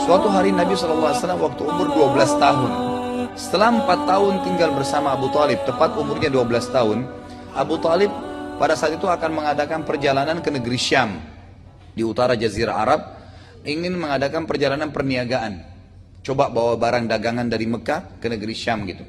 Suatu hari Nabi SAW waktu umur 12 tahun, setelah 4 tahun tinggal bersama Abu Talib, tepat umurnya 12 tahun, Abu Talib pada saat itu akan mengadakan perjalanan ke negeri Syam di utara Jazirah Arab, ingin mengadakan perjalanan perniagaan, coba bawa barang dagangan dari Mekah ke negeri Syam gitu.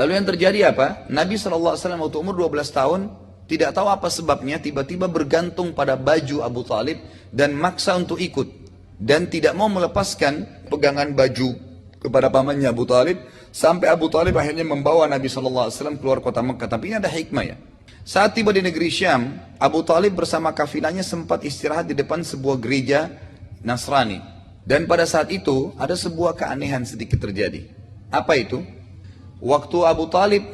Lalu yang terjadi apa? Nabi SAW waktu umur 12 tahun tidak tahu apa sebabnya tiba-tiba bergantung pada baju Abu Talib dan maksa untuk ikut. Dan tidak mau melepaskan pegangan baju kepada pamannya Abu Talib, sampai Abu Talib akhirnya membawa Nabi SAW keluar kota Mekah. Tapi ini ada hikmah ya. Saat tiba di negeri Syam, Abu Talib bersama kafilahnya sempat istirahat di depan sebuah gereja Nasrani. Dan pada saat itu ada sebuah keanehan sedikit terjadi. Apa itu? Waktu Abu Talib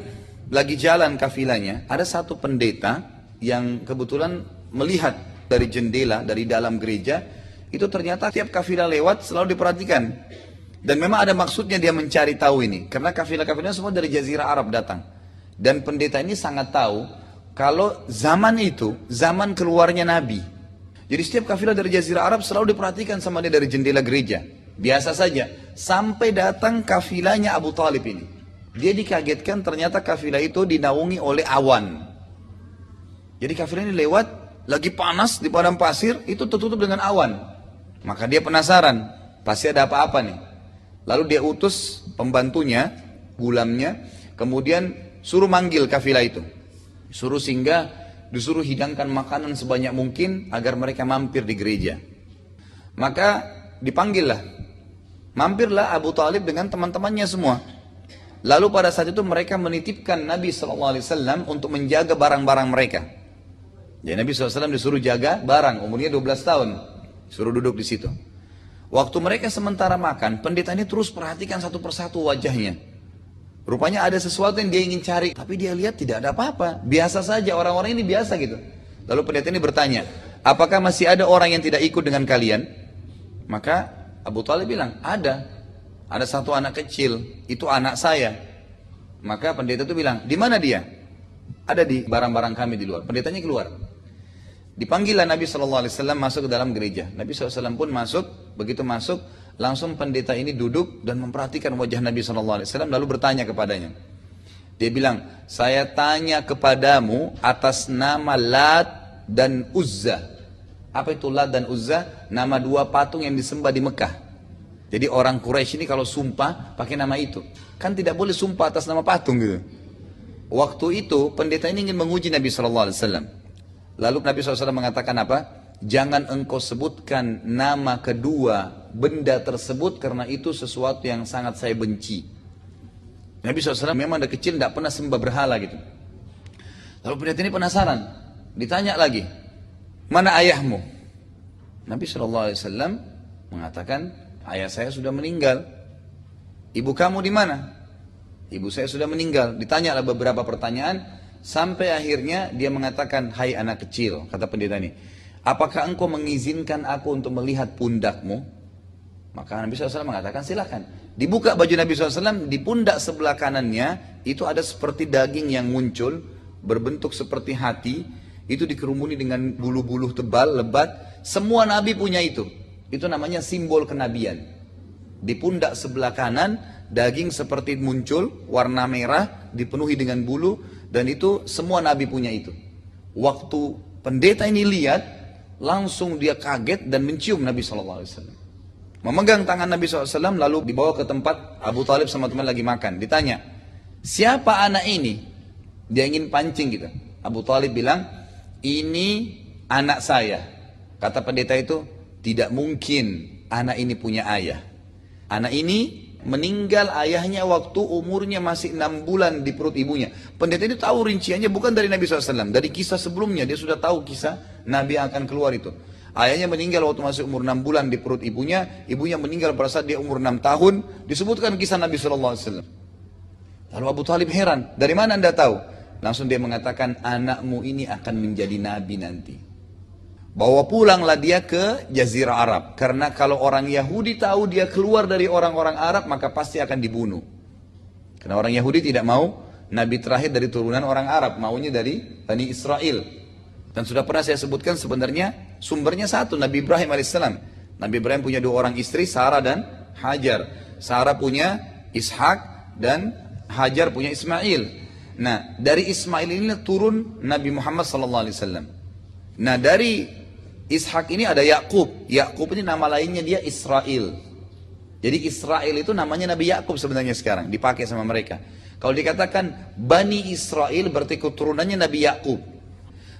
lagi jalan kafilahnya, ada satu pendeta yang kebetulan melihat dari jendela, dari dalam gereja. Itu ternyata tiap kafilah lewat selalu diperhatikan. Dan memang ada maksudnya dia mencari tahu ini. Karena kafilah-kafilah semua dari Jazirah Arab datang. Dan pendeta ini sangat tahu kalau zaman itu, zaman keluarnya Nabi. Jadi setiap kafilah dari Jazirah Arab selalu diperhatikan sama dia dari jendela gereja. Biasa saja. Sampai datang kafilahnya Abu Talib ini. Dia dikagetkan ternyata kafilah itu dinaungi oleh awan. Jadi kafilah ini lewat, lagi panas di padang pasir, itu tertutup dengan awan. Maka dia penasaran, pasti ada apa-apa nih. Lalu dia utus pembantunya, gulamnya, kemudian suruh manggil kafilah itu. Suruh singgah, disuruh hidangkan makanan sebanyak mungkin agar mereka mampir di gereja. Maka dipanggillah, mampirlah Abu Talib dengan teman-temannya semua. Lalu pada saat itu mereka menitipkan Nabi SAW untuk menjaga barang-barang mereka. Jadi Nabi SAW disuruh jaga barang, umurnya 12 tahun. Suruh duduk di situ. Waktu mereka sementara makan, pendeta ini terus perhatikan satu persatu wajahnya. Rupanya ada sesuatu yang dia ingin cari, tapi dia lihat tidak ada apa-apa. Biasa saja, orang-orang ini biasa gitu. Lalu pendeta ini bertanya, apakah masih ada orang yang tidak ikut dengan kalian? Maka Abu Talib bilang, ada. Ada satu anak kecil, itu anak saya. Maka pendeta itu bilang, di mana dia? Ada di barang-barang kami di luar. Pendetanya keluar. Dipanggillah Nabi SAW masuk ke dalam gereja. Nabi SAW pun masuk, begitu masuk, langsung pendeta ini duduk dan memperhatikan wajah Nabi SAW lalu bertanya kepadanya. Dia bilang, saya tanya kepadamu atas nama Lat dan Uzza. Apa itu Lat dan Uzza? Nama dua patung yang disembah di Mekah. Jadi orang Quraisy ini kalau sumpah pakai nama itu. Kan tidak boleh sumpah atas nama patung gitu. Waktu itu pendeta ini ingin menguji Nabi SAW. Lalu Nabi SAW mengatakan apa? Jangan engkau sebutkan nama kedua benda tersebut karena itu sesuatu yang sangat saya benci. Nabi SAW memang dari kecil tidak pernah sembah berhala gitu. Lalu pendeta ini penasaran. Ditanya lagi, mana ayahmu? Nabi SAW mengatakan, ayah saya sudah meninggal. Ibu kamu di mana? Ibu saya sudah meninggal. Ditanyalah beberapa pertanyaan. Sampai akhirnya dia mengatakan, hai anak kecil, kata pendeta ini, apakah engkau mengizinkan aku untuk melihat pundakmu? Maka Nabi SAW mengatakan, silakan. Dibuka baju Nabi SAW, di pundak sebelah kanannya, itu ada seperti daging yang muncul, berbentuk seperti hati, itu dikerumuni dengan bulu-bulu tebal, lebat, semua Nabi punya itu. Itu namanya simbol kenabian. Di pundak sebelah kanan, daging seperti muncul, warna merah, dipenuhi dengan bulu, dan itu semua Nabi punya itu. Waktu pendeta ini lihat, langsung dia kaget dan mencium Nabi SAW. Memegang tangan Nabi SAW lalu dibawa ke tempat Abu Talib sama teman lagi makan. Ditanya, siapa anak ini? Dia ingin pancing gitu. Abu Talib bilang, ini anak saya. Kata pendeta itu, tidak mungkin anak ini punya ayah. Anak ini meninggal ayahnya waktu umurnya masih 6 bulan di perut ibunya. Pendeta itu tahu rinciannya bukan dari Nabi SAW. Dari kisah sebelumnya dia sudah tahu kisah Nabi yang akan keluar itu. Ayahnya meninggal waktu masih umur 6 bulan di perut ibunya. Ibunya meninggal pada saat dia umur 6 tahun. Disebutkan kisah Nabi SAW. Lalu Abu Talib heran. Dari mana anda tahu? Langsung dia mengatakan, anakmu ini akan menjadi Nabi nanti. Bawa pulanglah dia ke Jazirah Arab. Karena kalau orang Yahudi tahu dia keluar dari orang-orang Arab, maka pasti akan dibunuh. Karena orang Yahudi tidak mau Nabi terakhir dari turunan orang Arab, maunya dari Bani Israel. Dan sudah pernah saya sebutkan sebenarnya sumbernya satu, Nabi Ibrahim alaihissalam. Nabi Ibrahim punya 2 orang istri, Sarah dan Hajar. Sarah punya Ishak dan Hajar punya Ismail. Nah, dari Ismail ini turun Nabi Muhammad SAW. Nah, dari Ishak ini ada Yakub. Yakub ini nama lainnya dia Israel. Jadi Israel itu namanya Nabi Yakub sebenarnya sekarang, dipakai sama mereka. Kalau dikatakan Bani Israel berarti keturunannya Nabi Yakub.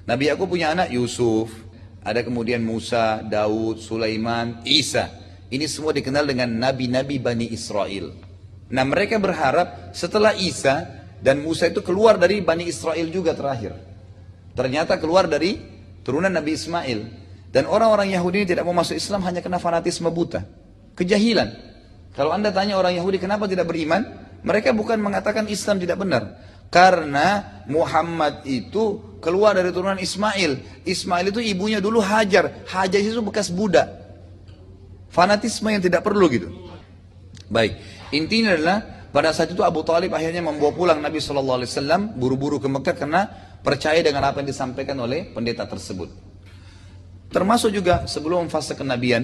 Nabi Yakub punya anak Yusuf, ada kemudian Musa, Daud, Sulaiman, Isa. Ini semua dikenal dengan nabi-nabi Bani Israel. Nah, mereka berharap setelah Isa dan Musa itu keluar dari Bani Israel juga terakhir. Ternyata keluar dari turunan Nabi Ismail. Dan orang-orang Yahudi ini tidak mau masuk Islam hanya karena fanatisme buta, kejahilan. Kalau anda tanya orang Yahudi kenapa tidak beriman, mereka bukan mengatakan Islam tidak benar, karena Muhammad itu keluar dari turunan Ismail. Ismail itu ibunya dulu Hajar. Hajar itu bekas budak. Fanatisme yang tidak perlu gitu. Baik, intinya adalah pada saat itu Abu Talib akhirnya membawa pulang Nabi SAW buru-buru ke Mekah karena percaya dengan apa yang disampaikan oleh pendeta tersebut. Termasuk juga sebelum fase kenabian,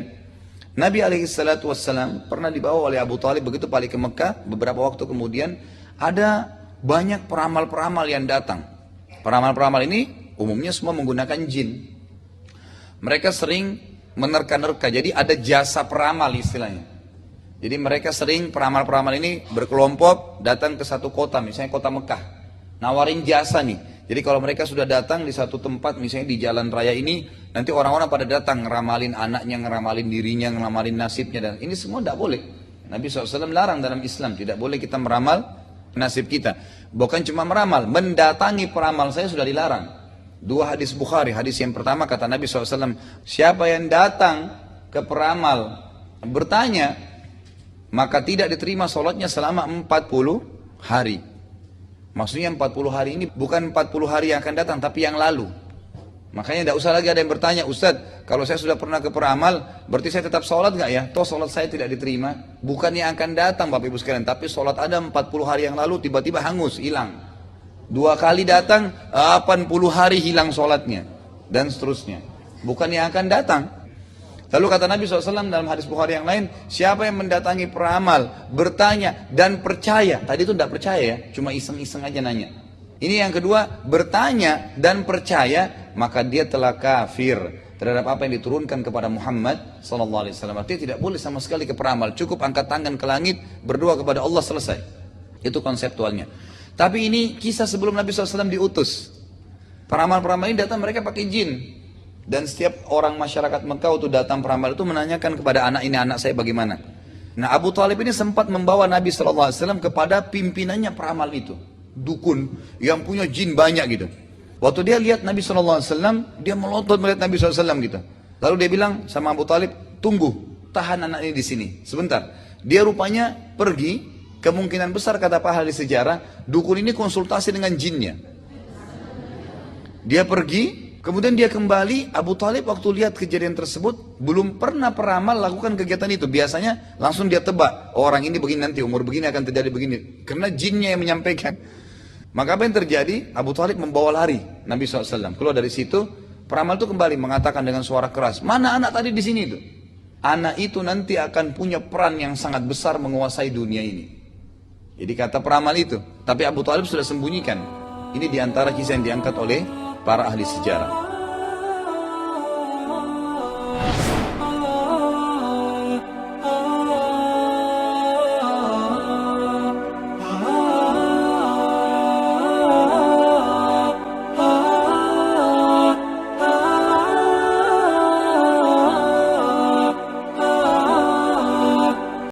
Nabi SAW pernah dibawa oleh Abu Talib begitu balik ke Mekah. Beberapa waktu kemudian ada banyak peramal-peramal yang datang. Peramal-peramal ini umumnya semua menggunakan jin. Mereka sering menerka-nerka, jadi ada jasa peramal istilahnya. Jadi mereka sering, peramal-peramal ini berkelompok datang ke satu kota, misalnya kota Mekah, nawarin jasa nih. Jadi kalau mereka sudah datang di satu tempat, misalnya di jalan raya ini, nanti orang-orang pada datang ngeramalin anaknya, ngeramalin dirinya, ngeramalin nasibnya, dan ini semua tidak boleh. Nabi SAW larang dalam Islam, tidak boleh kita meramal nasib kita. Bukan cuma meramal, mendatangi peramal saya sudah dilarang. 2 hadis Bukhari. Hadis yang pertama kata Nabi SAW, siapa yang datang ke peramal bertanya, maka tidak diterima sholatnya selama 40 hari. Maksudnya 40 hari ini bukan 40 hari yang akan datang, tapi yang lalu. Makanya tidak usah lagi ada yang bertanya, Ustadz, kalau saya sudah pernah ke peramal, berarti saya tetap sholat gak ya? Toh sholat saya tidak diterima. Bukan yang akan datang Bapak Ibu sekalian, tapi sholat ada 40 hari yang lalu tiba-tiba hangus, hilang. 2 kali datang, 80 hari hilang sholatnya. Dan seterusnya. Bukan yang akan datang. Lalu kata Nabi SAW dalam hadis Bukhari yang lain, siapa yang mendatangi peramal, bertanya dan percaya. Tadi itu tidak percaya ya, cuma iseng-iseng aja nanya. Ini yang kedua, bertanya dan percaya, maka dia telah kafir terhadap apa yang diturunkan kepada Muhammad SAW. Artinya tidak boleh sama sekali ke peramal, cukup angkat tangan ke langit, berdoa kepada Allah, selesai. Itu konseptualnya. Tapi ini kisah sebelum Nabi SAW diutus. Peramal-peramal ini datang mereka pakai jin. Dan setiap orang masyarakat Mekah waktu datang peramal itu menanyakan kepada anak ini, anak saya bagaimana. Nah, Abu Talib ini sempat membawa Nabi SAW kepada pimpinannya peramal itu. Dukun yang punya jin banyak gitu. Waktu dia lihat Nabi SAW, dia melotot melihat Nabi SAW gitu. Lalu dia bilang sama Abu Talib, tunggu, tahan anak ini di sini, sebentar. Dia rupanya pergi. Kemungkinan besar kata para ahli sejarah, dukun ini konsultasi dengan jinnya. Dia pergi, kemudian dia kembali. Abu Talib waktu lihat kejadian tersebut, belum pernah peramal lakukan kegiatan itu. Biasanya langsung dia tebak, oh, orang ini begini nanti, umur begini akan terjadi begini. Karena jinnya yang menyampaikan. Maka apa yang terjadi? Abu Talib membawa lari Nabi SAW. Keluar dari situ, peramal itu kembali mengatakan dengan suara keras, mana anak tadi di sini itu? Anak itu nanti akan punya peran yang sangat besar menguasai dunia ini. Jadi kata peramal itu, tapi Abu Talib sudah sembunyikan. Ini diantara kisah yang diangkat oleh para ahli sejarah.